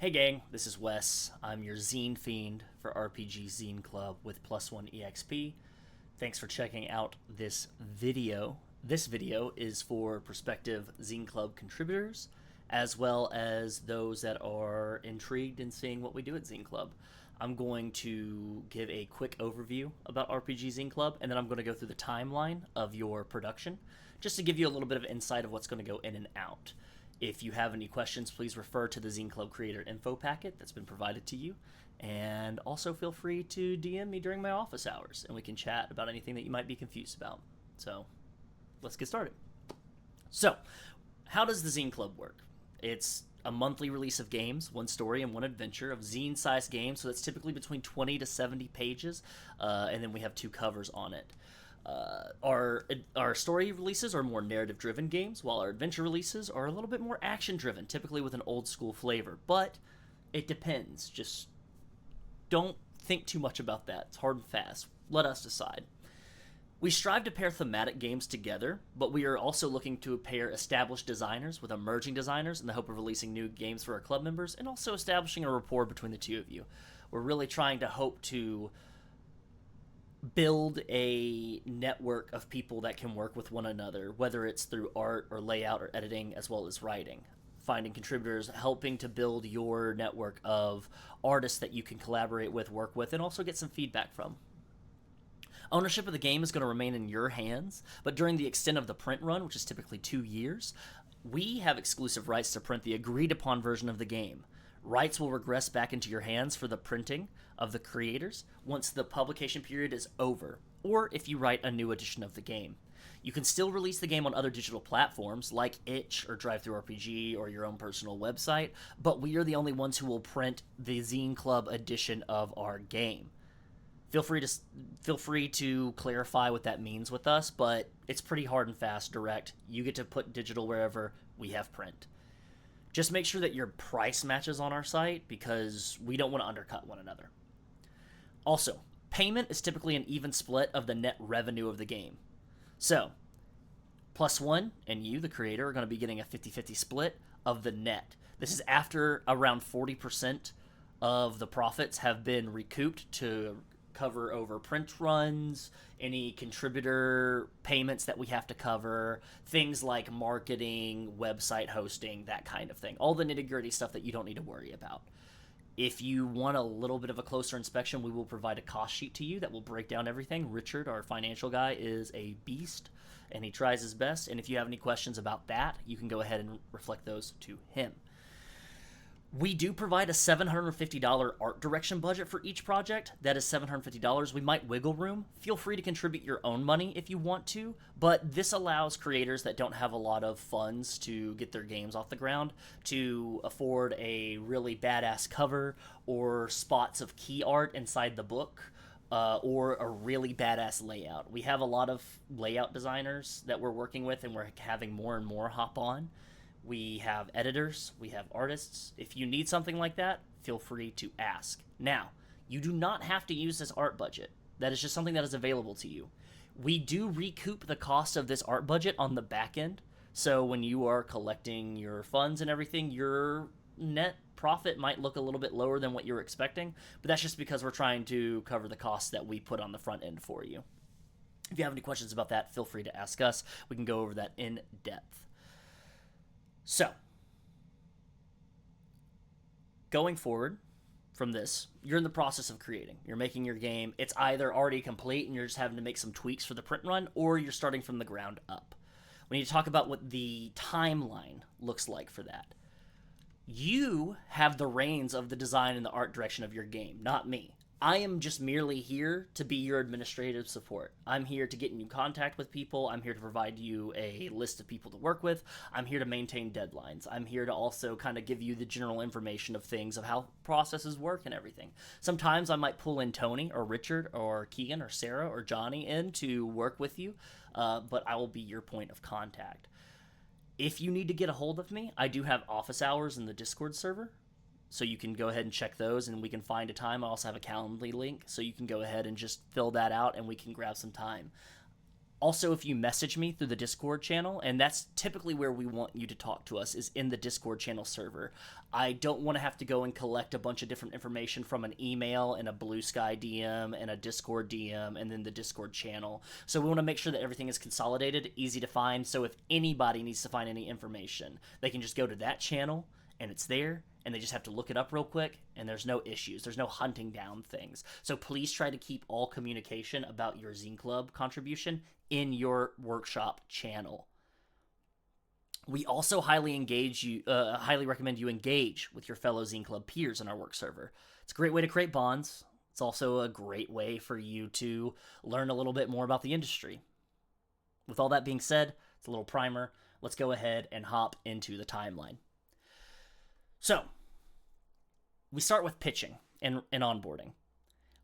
Hey gang, this is Wes. I'm your Zine Fiend for RPG Zine Club with Plus One Exp. Thanks for checking out this video. This video is for prospective Zine Club contributors, as well as those that are intrigued in seeing what we do at Zine Club. I'm going to give a quick overview about RPG Zine Club, and then I'm going to go through the timeline of your production, just to give you a little bit of insight of what's going to go in and out. If you have any questions, please refer to the Zine Club Creator info packet that's been provided to you. And also feel free to DM me during my office hours, and we can chat about anything that you might be confused about. So, let's get started. So, how does the Zine Club work? It's a monthly release of games, one story and one adventure of zine-sized games, so that's typically between 20 to 70 pages, and then we have two covers on it. Our story releases are more narrative-driven games, while our adventure releases are a little bit more action-driven, typically with an old-school flavor. But it depends. Just don't think too much about that. It's hard and fast. Let us decide. We strive to pair thematic games together, but we are also looking to pair established designers with emerging designers in the hope of releasing new games for our club members and also establishing a rapport between the two of you. We're really trying to hope to build a network of people that can work with one another, whether it's through art or layout or editing, as well as writing. Finding contributors, helping to build your network of artists that you can collaborate with, work with, and also get some feedback from. Ownership of the game is going to remain in your hands, but during the extent of the print run, which is typically 2 years, we have exclusive rights to print the agreed upon version of the game. Rights will regress back into your hands for the printing of the creators once the publication period is over, or if you write a new edition of the game. You can still release the game on other digital platforms like itch or DriveThruRPG or your own personal website, but we are the only ones who will print the Zine Club edition of our game. Feel free to clarify what that means with us, but it's pretty hard and fast, direct. You get to put digital wherever, we have print. Just make sure that your price matches on our site because we don't want to undercut one another. Also, payment is typically an even split of the net revenue of the game. So, Plus One and you, the creator, are going to be getting a 50-50 split of the net. This is after around 40% of the profits have been recouped to cover over print runs, any contributor payments that we have to cover, things like marketing, website hosting, that kind of thing. All the nitty-gritty stuff that you don't need to worry about. If you want a little bit of a closer inspection, we will provide a cost sheet to you that will break down everything. Richard, our financial guy, is a beast, and he tries his best. And if you have any questions about that, you can go ahead and reflect those to him. We do provide a $750 art direction budget for each project. That is $750. We might wiggle room. Feel free to contribute your own money if you want to, but this allows creators that don't have a lot of funds to get their games off the ground to afford a really badass cover or spots of key art inside the book. Or a really badass layout. We have a lot of layout designers that we're working with, and we're having more and more hop on. We have editors, we have artists. If you need something like that, feel free to ask. Now, you do not have to use this art budget. That is just something that is available to you. We do recoup the cost of this art budget on the back end. So when you are collecting your funds and everything, your net profit might look a little bit lower than what you're expecting, but that's just because we're trying to cover the costs that we put on the front end for you. If you have any questions about that, feel free to ask us. We can go over that in depth. So, going forward from this, you're in the process of creating. You're making your game. It's either already complete and you're just having to make some tweaks for the print run, or you're starting from the ground up. We need to talk about what the timeline looks like for that. You have the reins of the design and the art direction of your game, not me. I am just merely here to be your administrative support. I'm here to get in contact with people. I'm here to provide you a list of people to work with. I'm here to maintain deadlines. I'm here to also kind of give you the general information of things, of how processes work and everything. Sometimes I might pull in Tony or Richard or Keegan or Sarah or Johnny in to work with you, but I will be your point of contact. If you need to get a hold of me, I do have office hours in the Discord server. So you can go ahead and check those, and we can find a time. I also have a Calendly link, so you can go ahead and just fill that out, and we can grab some time. Also, if you message me through the Discord channel, and that's typically where we want you to talk to us, is in the Discord channel server. I don't want to have to go and collect a bunch of different information from an email and a Blue Sky DM and a Discord DM and then the Discord channel. So we want to make sure that everything is consolidated, easy to find. So if anybody needs to find any information, they can just go to that channel and it's there, and they just have to look it up real quick, and there's no issues. There's no hunting down things. So please try to keep all communication about your Zine Club contribution in your workshop channel. We also highly recommend you engage with your fellow Zine Club peers in our work server. It's a great way to create bonds. It's also a great way for you to learn a little bit more about the industry. With all that being said, it's a little primer. Let's go ahead and hop into the timeline. So, we start with pitching and onboarding.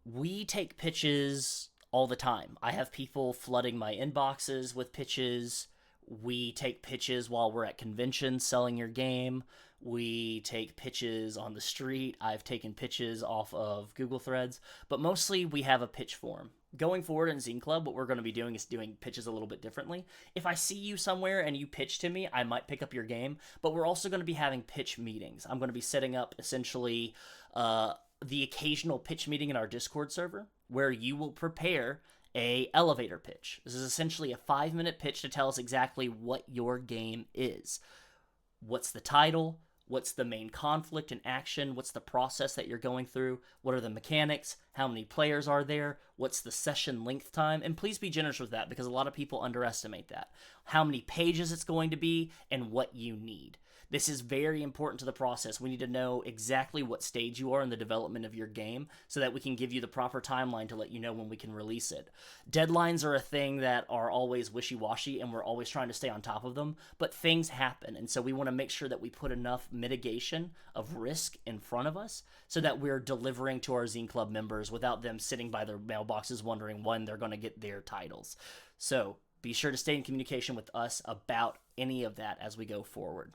We take pitches all the time. I have people flooding my inboxes with pitches. We take pitches while we're at conventions selling your game. We take pitches on the street. I've taken pitches off of Google Threads, but mostly we have a pitch form. Going forward in Zine Club, what we're going to be doing is doing pitches a little bit differently. If I see you somewhere and you pitch to me, I might pick up your game, but we're also going to be having pitch meetings. I'm going to be setting up essentially the occasional pitch meeting in our Discord server where you will prepare a elevator pitch. This is essentially a 5-minute pitch to tell us exactly what your game is. What's the title? What's the main conflict and action? What's the process that you're going through? What are the mechanics? How many players are there? What's the session length time? And please be generous with that because a lot of people underestimate that. How many pages it's going to be and what you need. This is very important to the process. We need to know exactly what stage you are in the development of your game so that we can give you the proper timeline to let you know when we can release it. Deadlines are a thing that are always wishy-washy and we're always trying to stay on top of them, but things happen. And so we want to make sure that we put enough mitigation of risk in front of us so that we're delivering to our Zine Club members without them sitting by their mailboxes wondering when they're going to get their titles. So be sure to stay in communication with us about any of that as we go forward.